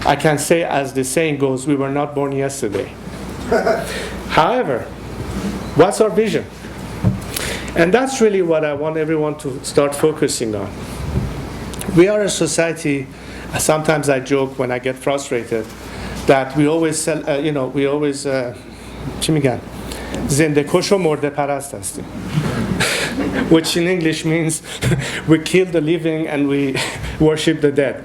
I can say, as the saying goes, we were not born yesterday. However, what's our vision? And that's really what I want everyone to start focusing on. We are a society, sometimes I joke when I get frustrated, that we always چی میگن؟ زنده کش و مرده پرست هستیم. Which in English means we kill the living and we worship the dead.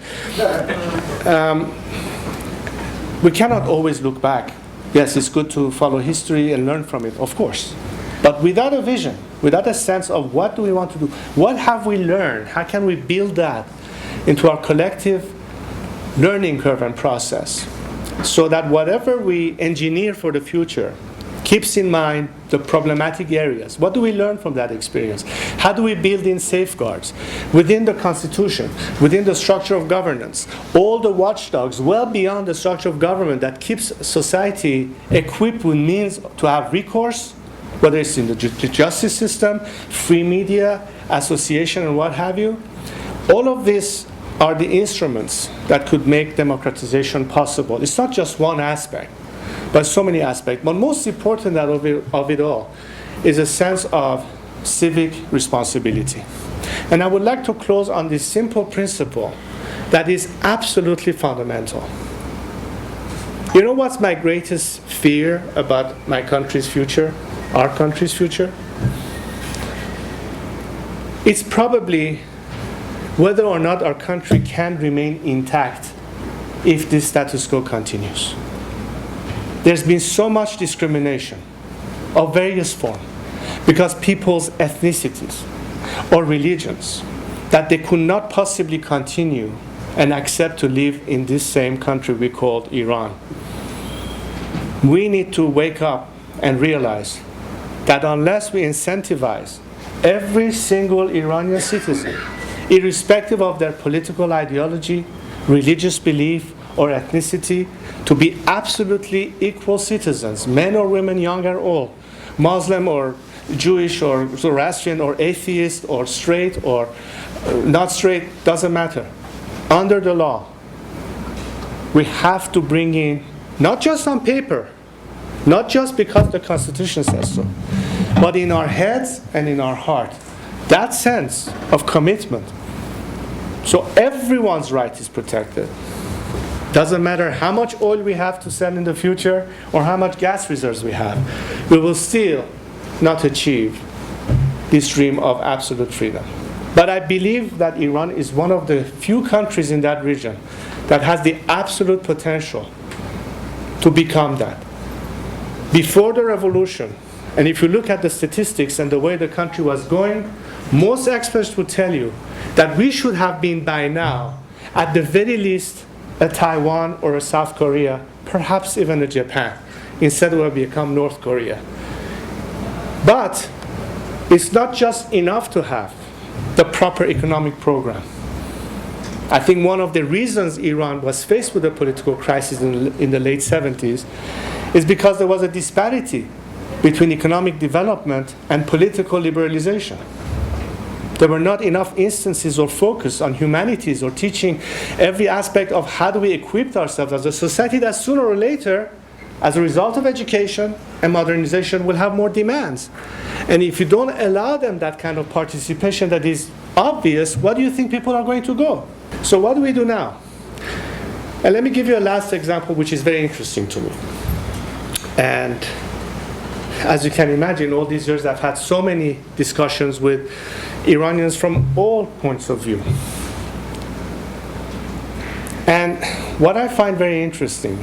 We cannot always look back. Yes, it's good to follow history and learn from it, of course. But without a vision, without a sense of what do we want to do, what have we learned, how can we build that into our collective learning curve and process, so that whatever we engineer for the future keeps in mind the problematic areas. What do we learn from that experience? How do we build in safeguards within the Constitution, within the structure of governance, all the watchdogs well beyond the structure of government that keeps society equipped with means to have recourse, whether it's in the justice system, free media, association, and what have you. All of this are the instruments that could make democratization possible. It's not just one aspect, but so many aspects. But most important of it all is a sense of civic responsibility. And I would like to close on this simple principle that is absolutely fundamental. You know what's my greatest fear about my country's future, our country's future? It's probably whether or not our country can remain intact if this status quo continues. There's been so much discrimination of various forms because people's ethnicities or religions that they could not possibly continue and accept to live in this same country we called Iran. We need to wake up and realize that unless we incentivize every single Iranian citizen, irrespective of their political ideology, religious belief, or ethnicity, to be absolutely equal citizens, men or women, young or old, Muslim or Jewish or Zoroastrian or atheist or straight or not straight, doesn't matter. Under the law, we have to bring in, not just on paper, not just because the Constitution says so, but in our heads and in our heart, that sense of commitment. So everyone's right is protected. Doesn't matter how much oil we have to sell in the future or how much gas reserves we have, we will still not achieve this dream of absolute freedom. But I believe that Iran is one of the few countries in that region that has the absolute potential to become that. Before the revolution, and if you look at the statistics and the way the country was going, most experts would tell you that we should have been by now, at the very least, a Taiwan or a South Korea, perhaps even a Japan, instead of become North Korea. But it's not just enough to have the proper economic program. I think one of the reasons Iran was faced with a political crisis in the late 70s is because there was a disparity between economic development and political liberalization. There were not enough instances or focus on humanities or teaching every aspect of how do we equip ourselves as a society that sooner or later, as a result of education and modernization, will have more demands. And if you don't allow them that kind of participation that is obvious, what do you think people are going to go? So what do we do now? And let me give you a last example which is very interesting to me. And as you can imagine, all these years I've had so many discussions with Iranians from all points of view. And what I find very interesting,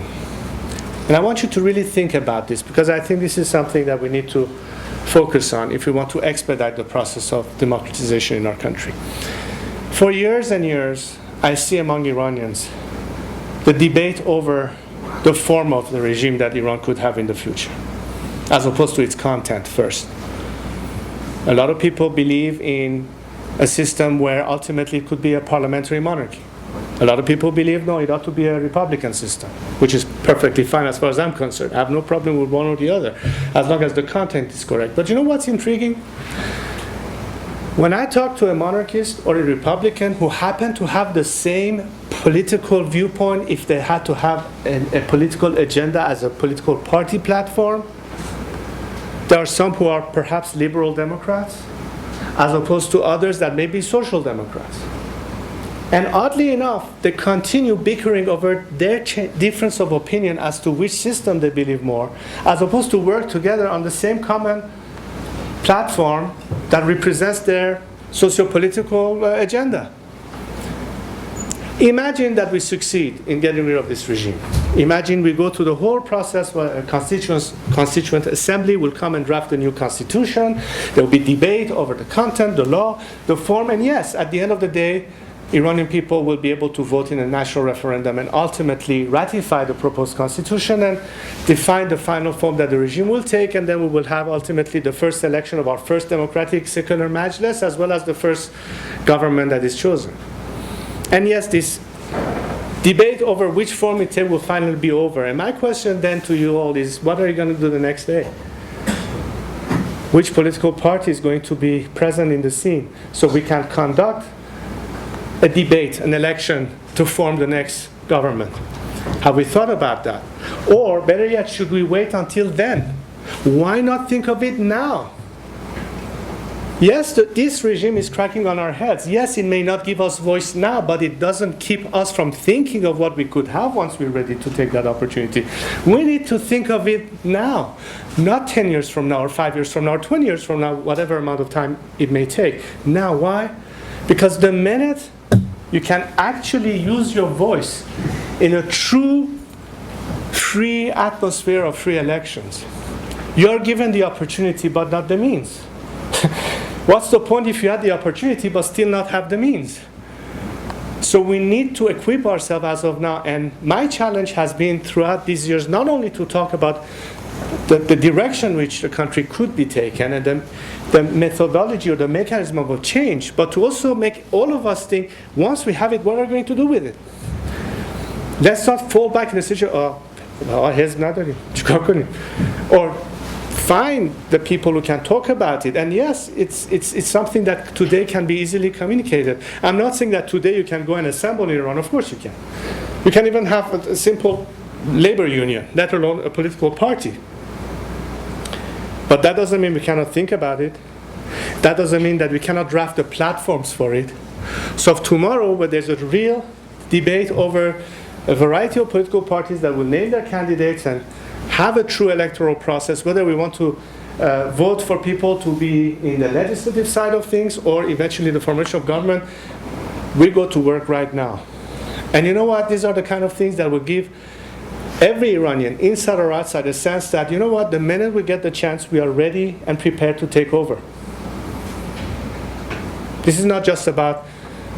and I want you to really think about this because I think this is something that we need to focus on if we want to expedite the process of democratization in our country. For years and years, I see among Iranians the debate over the form of the regime that Iran could have in the future, as opposed to its content first. A lot of people believe in a system where ultimately it could be a parliamentary monarchy. A lot of people believe, no, it ought to be a republican system, which is perfectly fine as far as I'm concerned. I have no problem with one or the other, as long as the content is correct. But you know what's intriguing? When I talk to a monarchist or a Republican who happen to have the same political viewpoint, if they had to have a political agenda as a political party platform, there are some who are perhaps liberal Democrats, as opposed to others that may be social Democrats. And oddly enough, they continue bickering over their difference of opinion as to which system they believe more, as opposed to work together on the same common platform that represents their socio-political agenda. Imagine that we succeed in getting rid of this regime. Imagine we go through the whole process where a constituent assembly will come and draft a new constitution. There will be debate over the content, the law, the form, and yes, at the end of the day, Iranian people will be able to vote in a national referendum and ultimately ratify the proposed constitution and define the final form that the regime will take, and then we will have ultimately the first election of our first democratic secular majlis, as well as the first government that is chosen. And yes, this debate over which form it takes will finally be over. And my question then to you all is, what are you going to do the next day? Which political party is going to be present in the scene so we can conduct a debate, an election to form the next government? Have we thought about that? Or better yet, should we wait until then? Why not think of it now? Yes, this regime is cracking on our heads. Yes, it may not give us voice now, but it doesn't keep us from thinking of what we could have once we're ready to take that opportunity. We need to think of it now, not 10 years from now, or 5 years from now, or 20 years from now, whatever amount of time it may take. Now, why? Because the minute you can actually use your voice in a true, free atmosphere of free elections, you're given the opportunity but not the means. What's the point if you had the opportunity but still not have the means? So we need to equip ourselves as of now. And my challenge has been throughout these years not only to talk about the direction which the country could be taken and the methodology or the mechanism of a change, but to also make all of us think, once we have it, what are we going to do with it? Let's not fall back in the situation, حزب نداریم چیکار کنیم, or find the people who can talk about it. And yes, it's something that today can be easily communicated. I'm not saying that today you can go and assemble in Iran. Of course you can. You can even have a simple labor union, let alone a political party. But that doesn't mean we cannot think about it. That doesn't mean that we cannot draft the platforms for it. So if tomorrow, where there's a real debate over a variety of political parties that will name their candidates and have a true electoral process, whether we want to vote for people to be in the legislative side of things or eventually the formation of government, we go to work right now. And you know what? These are the kind of things that will give every Iranian, inside or outside, a sense that, you know what, the minute we get the chance, we are ready and prepared to take over. This is not just about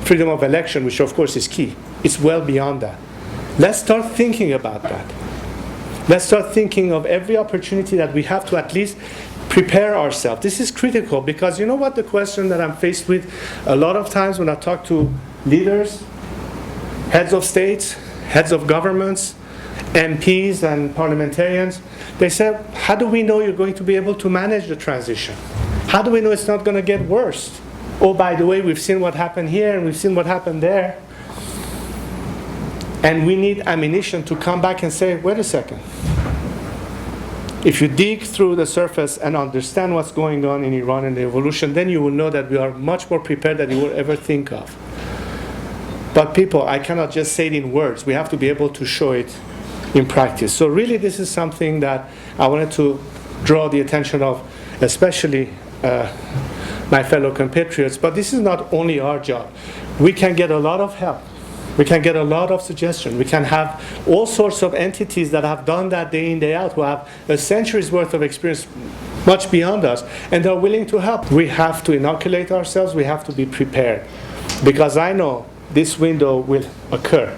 freedom of election, which of course is key. It's well beyond that. Let's start thinking about that. Let's start thinking of every opportunity that we have to at least prepare ourselves. This is critical because you know what the question that I'm faced with a lot of times when I talk to leaders, heads of states, heads of governments, MPs and parliamentarians, they say, how do we know you're going to be able to manage the transition? How do we know it's not going to get worse? Oh, by the way, we've seen what happened here and we've seen what happened there. And we need ammunition to come back and say, wait a second. If you dig through the surface and understand what's going on in Iran and the evolution, then you will know that we are much more prepared than you will ever think of. But people, I cannot just say it in words. We have to be able to show it in practice. So really this is something that I wanted to draw the attention of, especially my fellow compatriots. But this is not only our job. We can get a lot of help. We can get a lot of suggestions. We can have all sorts of entities that have done that day in, day out, who have a century's worth of experience much beyond us, and they're willing to help. We have to inoculate ourselves. We have to be prepared. Because I know this window will occur.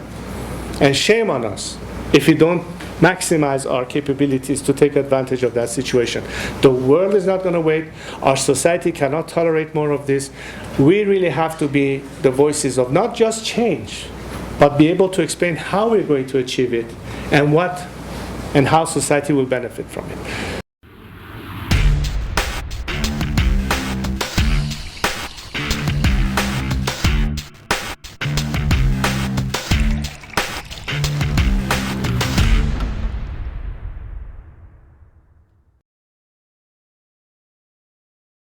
And shame on us if we don't maximize our capabilities to take advantage of that situation. The world is not going to wait. Our society cannot tolerate more of this. We really have to be the voices of not just change, but be able to explain how we're going to achieve it and what and how society will benefit from it.